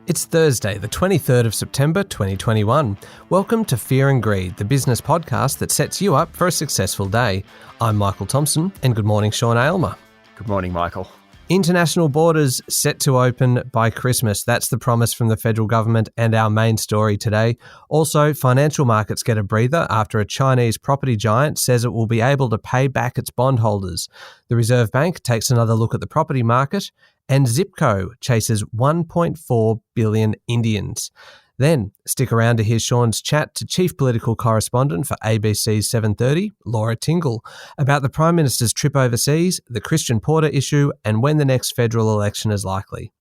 It's Thursday, the 23rd of September 2021. Welcome to Fear and Greed, the business podcast that sets you up for a successful day. I'm Michael Thompson, and good morning, Sean Aylmer. Good morning, Michael. International borders set to open by Christmas. That's the promise from the federal government and our main story today. Also, financial markets get a breather after a Chinese property giant says it will be able to pay back its bondholders. The Reserve Bank takes another look at the property market, and Zipco chases 1.4 billion Indians. Then, stick around to hear Sean's chat to Chief Political Correspondent for ABC's 7:30, Laura Tingle, about the Prime Minister's trip overseas, the Christian Porter issue, and when the next federal election is likely.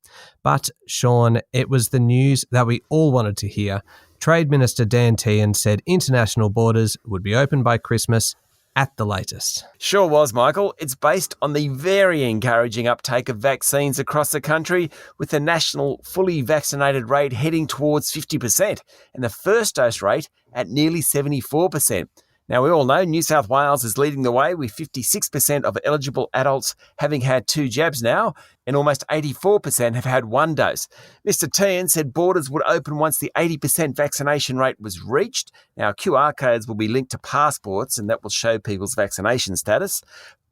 But, Sean, it was the news that we all wanted to hear. Trade Minister Dan Tehan said international borders would be open by Christmas at the latest. Sure was, Michael. It's based on the very encouraging uptake of vaccines across the country, with the national fully vaccinated rate heading towards 50% and the first dose rate at nearly 74%. Now, we all know New South Wales is leading the way, with 56% of eligible adults having had 2 jabs now, and almost 84% have had 1 dose. Mr. Tehan said borders would open once the 80% vaccination rate was reached. Now, QR codes will be linked to passports, and that will show people's vaccination status.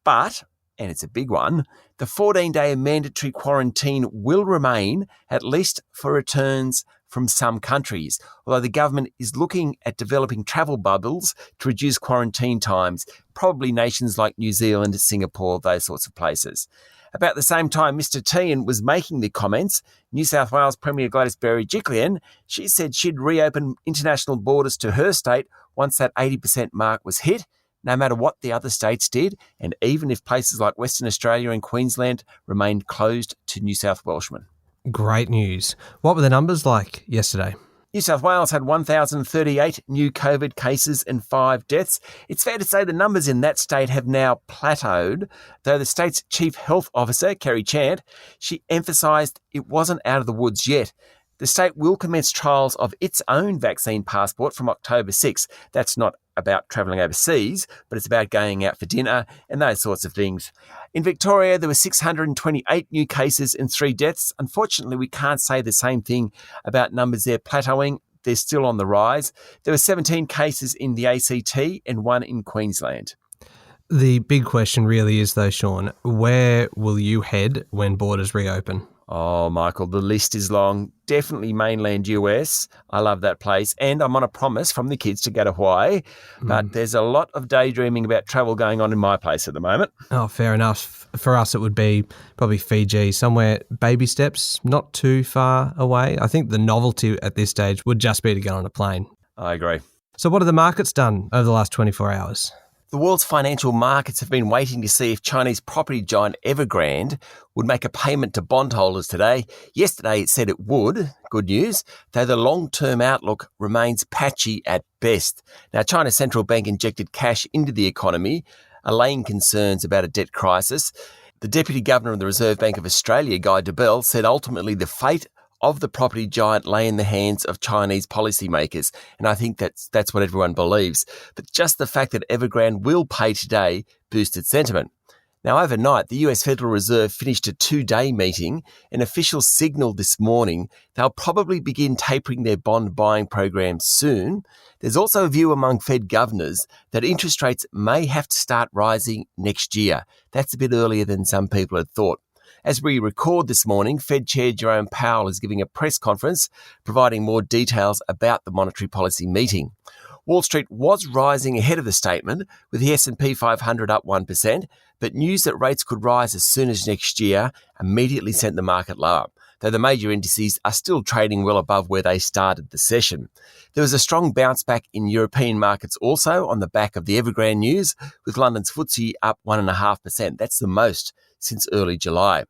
But, and it's a big one, the 14-day mandatory quarantine will remain, at least for returns from some countries, although the government is looking at developing travel bubbles to reduce quarantine times, probably nations like New Zealand, Singapore, those sorts of places. About the same time Mr. Tehan was making the comments, New South Wales Premier Gladys Berejiklian, she said she'd reopen international borders to her state once that 80% mark was hit, no matter what the other states did, and even if places like Western Australia and Queensland remained closed to New South Welshmen. Great news. What were the numbers like yesterday? New South Wales had 1,038 new COVID cases and 5 deaths. It's fair to say the numbers in that state have now plateaued, though the state's Chief Health Officer, Kerry Chant, she emphasised it wasn't out of the woods yet. The state will commence trials of its own vaccine passport from October 6. That's not about travelling overseas, but it's about going out for dinner and those sorts of things. In Victoria, there were 628 new cases and 3 deaths. Unfortunately, we can't say the same thing about numbers there plateauing. They're still on the rise. There were 17 cases in the ACT and 1 in Queensland. The big question really is, though, Sean, where will you head when borders reopen? Oh, Michael, the list is long. Definitely mainland US. I love that place. And I'm on a promise from the kids to go to Hawaii. But there's a lot of daydreaming about travel going on in my place at the moment. Oh, fair enough. For us, it would be probably Fiji, somewhere baby steps, not too far away. I think the novelty at this stage would just be to get on a plane. I agree. So what have the markets done over the last 24 hours? The world's financial markets have been waiting to see if Chinese property giant Evergrande would make a payment to bondholders today. Yesterday it said it would, good news, though the long-term outlook remains patchy at best. Now, China's central bank injected cash into the economy, allaying concerns about a debt crisis. The Deputy Governor of the Reserve Bank of Australia, Guy Debelle, said ultimately the fate of the property giant lay in the hands of Chinese policymakers. And I think that's what everyone believes. But just the fact that Evergrande will pay today boosted sentiment. Now, overnight, the US Federal Reserve finished a 2-day meeting. An official signalled this morning they'll probably begin tapering their bond buying program soon. There's also a view among Fed governors that interest rates may have to start rising next year. That's a bit earlier than some people had thought. As we record this morning, Fed Chair Jerome Powell is giving a press conference providing more details about the monetary policy meeting. Wall Street was rising ahead of the statement, with the S&P 500 up 1%, but news that rates could rise as soon as next year immediately sent the market lower, though the major indices are still trading well above where they started the session. There was a strong bounce back in European markets also on the back of the Evergrande news, with London's FTSE up 1.5%. That's the most since early July.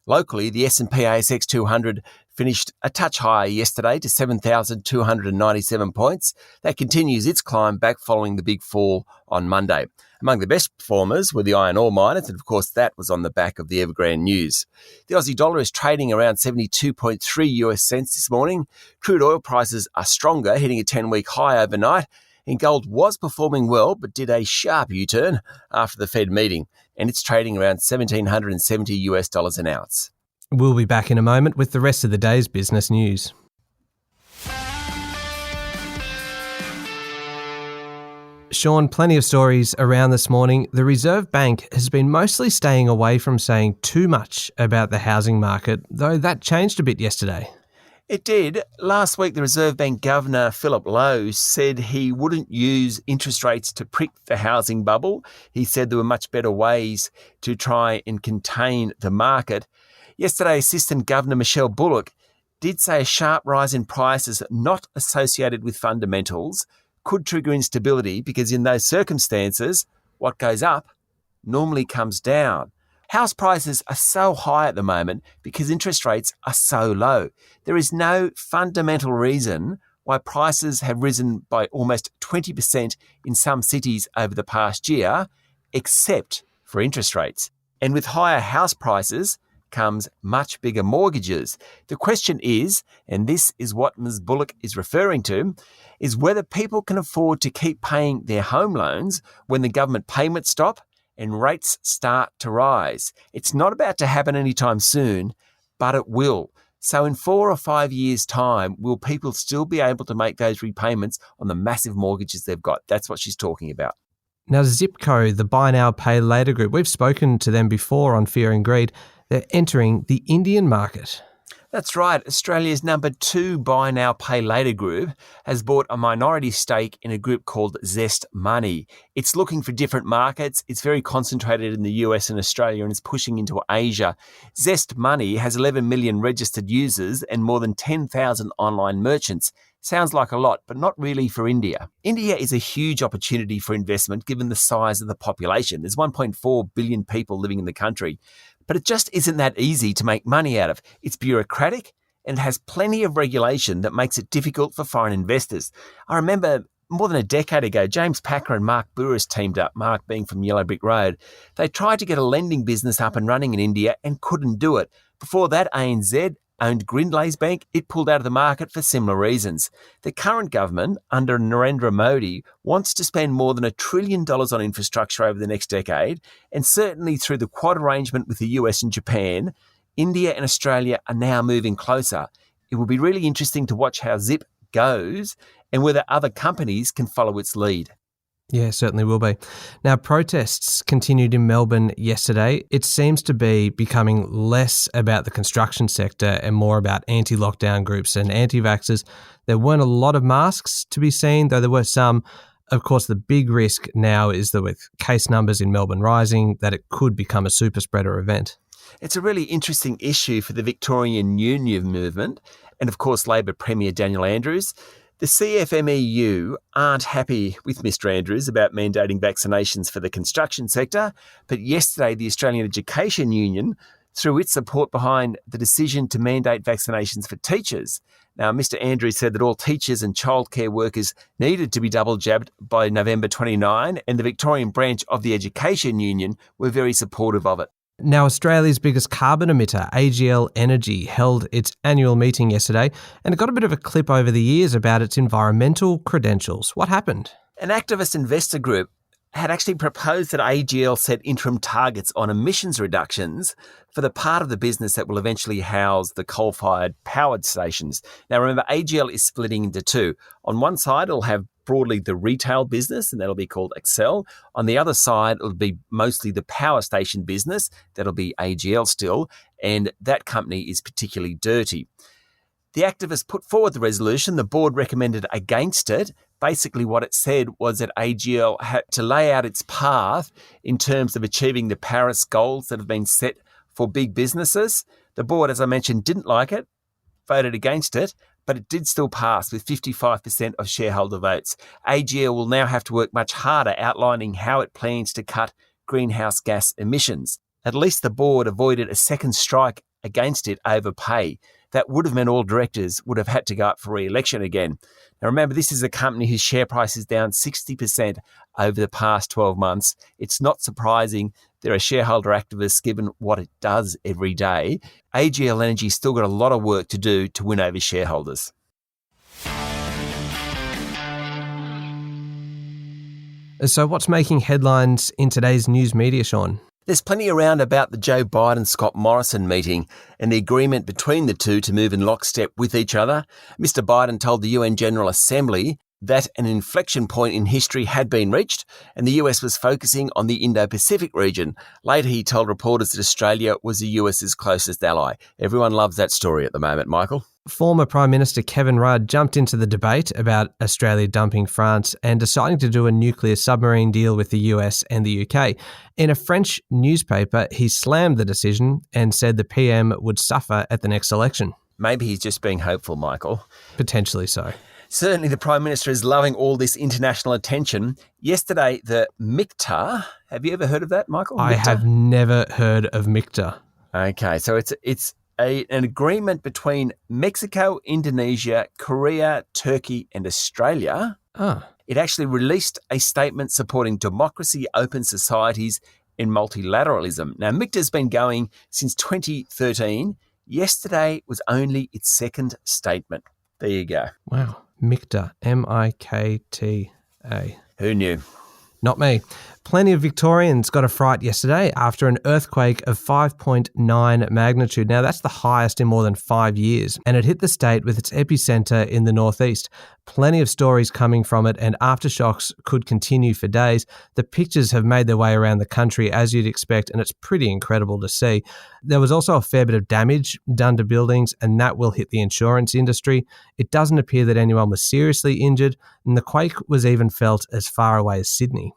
Locally, the S&P ASX 200 finished a touch higher yesterday to 7,297 points. That continues its climb back following the big fall on Monday. Among the best performers were the iron ore miners, and of course that was on the back of the Evergrande news. The Aussie dollar is trading around 72.3 US cents this morning. Crude oil prices are stronger, hitting a 10-week high overnight. And gold was performing well, but did a sharp U-turn after the Fed meeting, and it's trading around $1,770 US an ounce. We'll be back in a moment with the rest of the day's business news. Sean, plenty of stories around this morning. The Reserve Bank has been mostly staying away from saying too much about the housing market, though that changed a bit yesterday. It did. Last week, the Reserve Bank Governor, Philip Lowe, said he wouldn't use interest rates to prick the housing bubble. He said there were much better ways to try and contain the market. Yesterday, Assistant Governor Michelle Bullock did say a sharp rise in prices not associated with fundamentals could trigger instability because in those circumstances, what goes up normally comes down. House prices are so high at the moment because interest rates are so low. There is no fundamental reason why prices have risen by almost 20% in some cities over the past year, except for interest rates. And with higher house prices comes much bigger mortgages. The question is, and this is what Ms. Bullock is referring to, is whether people can afford to keep paying their home loans when the government payments stop and rates start to rise. It's not about to happen anytime soon, but it will. So in 4 or 5 years' time, will people still be able to make those repayments on the massive mortgages they've got? That's what she's talking about. Now, Zipco, the buy now, pay later group, we've spoken to them before on Fear and Greed. They're entering the Indian market. That's right. Australia's number 2 buy now, pay later group has bought a minority stake in a group called Zest Money. It's looking for different markets. It's very concentrated in the US and Australia and is pushing into Asia. Zest Money has 11 million registered users and more than 10,000 online merchants. Sounds like a lot, but not really for India. India is a huge opportunity for investment given the size of the population. There's 1.4 billion people living in the country. But it just isn't that easy to make money out of. It's bureaucratic and it has plenty of regulation that makes it difficult for foreign investors. I remember more than a decade ago, James Packer and Mark Bouris teamed up, Mark being from Yellow Brick Road. They tried to get a lending business up and running in India and couldn't do it. Before that, ANZ owned Grindlays Bank. It pulled out of the market for similar reasons. The current government, under Narendra Modi, wants to spend more than $1 trillion on infrastructure over the next decade, and certainly through the Quad arrangement with the US and Japan, India and Australia are now moving closer. It will be really interesting to watch how Zip goes and whether other companies can follow its lead. Yeah, certainly will be. Now, protests continued in Melbourne yesterday. It seems to be becoming less about the construction sector and more about anti-lockdown groups and anti-vaxxers. There weren't a lot of masks to be seen, though there were some. Of course, the big risk now is that with case numbers in Melbourne rising, that it could become a super spreader event. It's a really interesting issue for the Victorian Union movement and, of course, Labor Premier Daniel Andrews. The CFMEU aren't happy with Mr Andrews about mandating vaccinations for the construction sector, but yesterday the Australian Education Union threw its support behind the decision to mandate vaccinations for teachers. Now, Mr Andrews said that all teachers and childcare workers needed to be double jabbed by November 29, and the Victorian branch of the Education Union were very supportive of it. Now, Australia's biggest carbon emitter, AGL Energy, held its annual meeting yesterday and it got a bit of a clip over the years about its environmental credentials. What happened? An activist investor group had actually proposed that AGL set interim targets on emissions reductions for the part of the business that will eventually house the coal-fired powered stations. Now, remember, AGL is splitting into two. On one side, it'll have broadly the retail business, and that'll be called Excel. On the other side, it'll be mostly the power station business. That'll be AGL still, and that company is particularly dirty. The activists put forward the resolution. The board recommended against it. Basically, what it said was that AGL had to lay out its path in terms of achieving the Paris goals that have been set for big businesses. The board, as I mentioned, didn't like it, voted against it, but it did still pass with 55% of shareholder votes. AGL will now have to work much harder outlining how it plans to cut greenhouse gas emissions. At least the board avoided a second strike against it over pay. That would have meant all directors would have had to go up for re-election again. Now remember, this is a company whose share price is down 60% over the past 12 months. It's not surprising there are shareholder activists given what it does every day. AGL Energy's still got a lot of work to do to win over shareholders. So what's making headlines in today's news media, Sean? There's plenty around about the Joe Biden-Scott Morrison meeting and the agreement between the two to move in lockstep with each other. Mr. Biden told the UN General Assembly that an inflection point in history had been reached and the US was focusing on the Indo-Pacific region. Later, he told reporters that Australia was the US's closest ally. Everyone loves that story at the moment, Michael. Former Prime Minister Kevin Rudd jumped into the debate about Australia dumping France and deciding to do a nuclear submarine deal with the US and the UK. In a French newspaper, he slammed the decision and said the PM would suffer at the next election. Maybe he's just being hopeful, Michael. Potentially so. Certainly the Prime Minister is loving all this international attention. Yesterday, the MICTA, have you ever heard of that, Michael? MICTA? I have never heard of MICTA. Okay, so it's an agreement between Mexico, Indonesia, Korea, Turkey and Australia. It actually released a statement supporting democracy, open societies and multilateralism. Now, MICTA's been going since 2013. Yesterday was only its second statement. There you go. Wow. MICTA, M-I-K-T-A. Who knew? Not me. Plenty of Victorians got a fright yesterday after an earthquake of 5.9 magnitude. Now, that's the highest in more than 5 years, and it hit the state with its epicentre in the northeast. Plenty of stories coming from it, and aftershocks could continue for days. The pictures have made their way around the country, as you'd expect, and it's pretty incredible to see. There was also a fair bit of damage done to buildings, and that will hit the insurance industry. It doesn't appear that anyone was seriously injured, and the quake was even felt as far away as Sydney.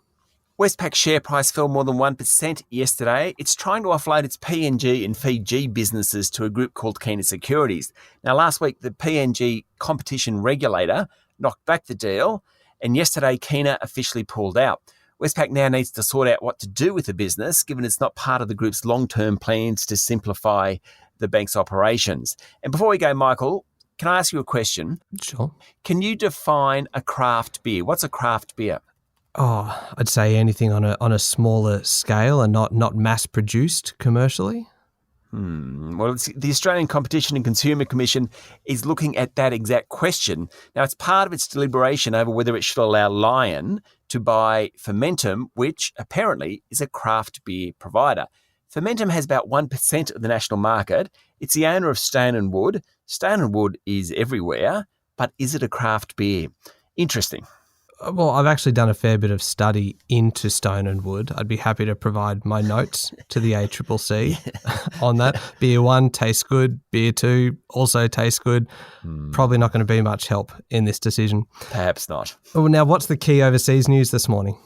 Westpac's share price fell more than 1% yesterday. It's trying to offload its PNG and Fiji businesses to a group called Kina Securities. Now, last week, the PNG competition regulator knocked back the deal, and yesterday, Kina officially pulled out. Westpac now needs to sort out what to do with the business, given it's not part of the group's long-term plans to simplify the bank's operations. And before we go, Michael, can I ask you a question? Sure. Can you define a craft beer? What's a craft beer? Oh, I'd say anything on a smaller scale and not mass-produced commercially. Well, the Australian Competition and Consumer Commission is looking at that exact question. Now, it's part of its deliberation over whether it should allow Lion to buy Fermentum, which apparently is a craft beer provider. Fermentum has about 1% of the national market. It's the owner of Stone & Wood. Stone & Wood is everywhere, but is it a craft beer? Interesting. Well, I've actually done a fair bit of study into Stone & Wood. I'd be happy to provide my notes to the ACCC on that. Beer 1 tastes good. Beer 2 also tastes good. Probably not going to be much help in this decision. Perhaps not. Well, now, what's the key overseas news this morning?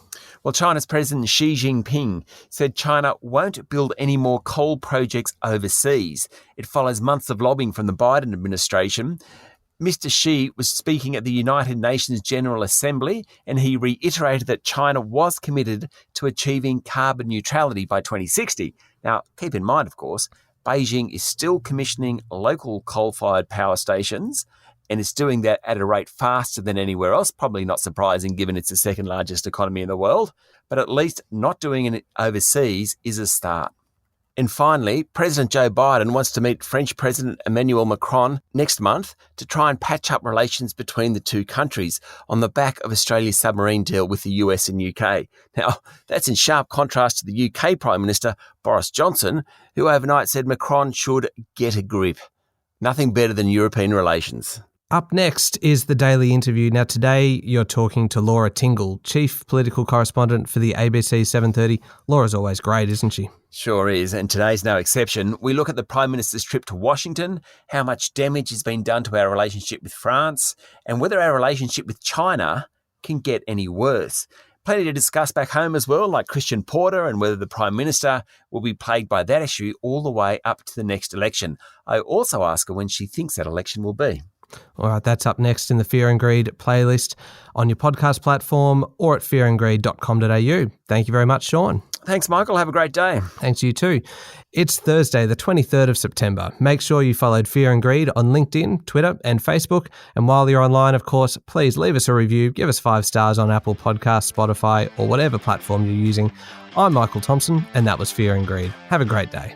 Well, China's President Xi Jinping said China won't build any more coal projects overseas. It follows months of lobbying from the Biden administration. Mr. Xi was speaking at the United Nations General Assembly, and he reiterated that China was committed to achieving carbon neutrality by 2060. Now, keep in mind, of course, Beijing is still commissioning local coal-fired power stations and is doing that at a rate faster than anywhere else. Probably not surprising given it's the second largest economy in the world, but at least not doing it overseas is a start. And finally, President Joe Biden wants to meet French President Emmanuel Macron next month to try and patch up relations between the two countries on the back of Australia's submarine deal with the US and UK. Now, that's in sharp contrast to the UK Prime Minister Boris Johnson, who overnight said Macron should get a grip. Nothing better than European relations. Up next is the Daily Interview. Now, today you're talking to Laura Tingle, Chief Political Correspondent for the ABC 7:30. Laura's always great, isn't she? Sure is, and today's no exception. We look at the Prime Minister's trip to Washington, how much damage has been done to our relationship with France, and whether our relationship with China can get any worse. Plenty to discuss back home as well, like Christian Porter and whether the Prime Minister will be plagued by that issue all the way up to the next election. I also ask her when she thinks that election will be. All right, that's up next in the Fear and Greed playlist on your podcast platform or at fearandgreed.com.au. Thank you very much, Sean. Thanks, Michael. Have a great day. Thanks you too. It's Thursday, the 23rd of September. Make sure you followed Fear and Greed on LinkedIn, Twitter and Facebook. And while you're online, of course, please leave us a review. Give us 5 stars on Apple Podcasts, Spotify or whatever platform you're using. I'm Michael Thompson and that was Fear and Greed. Have a great day.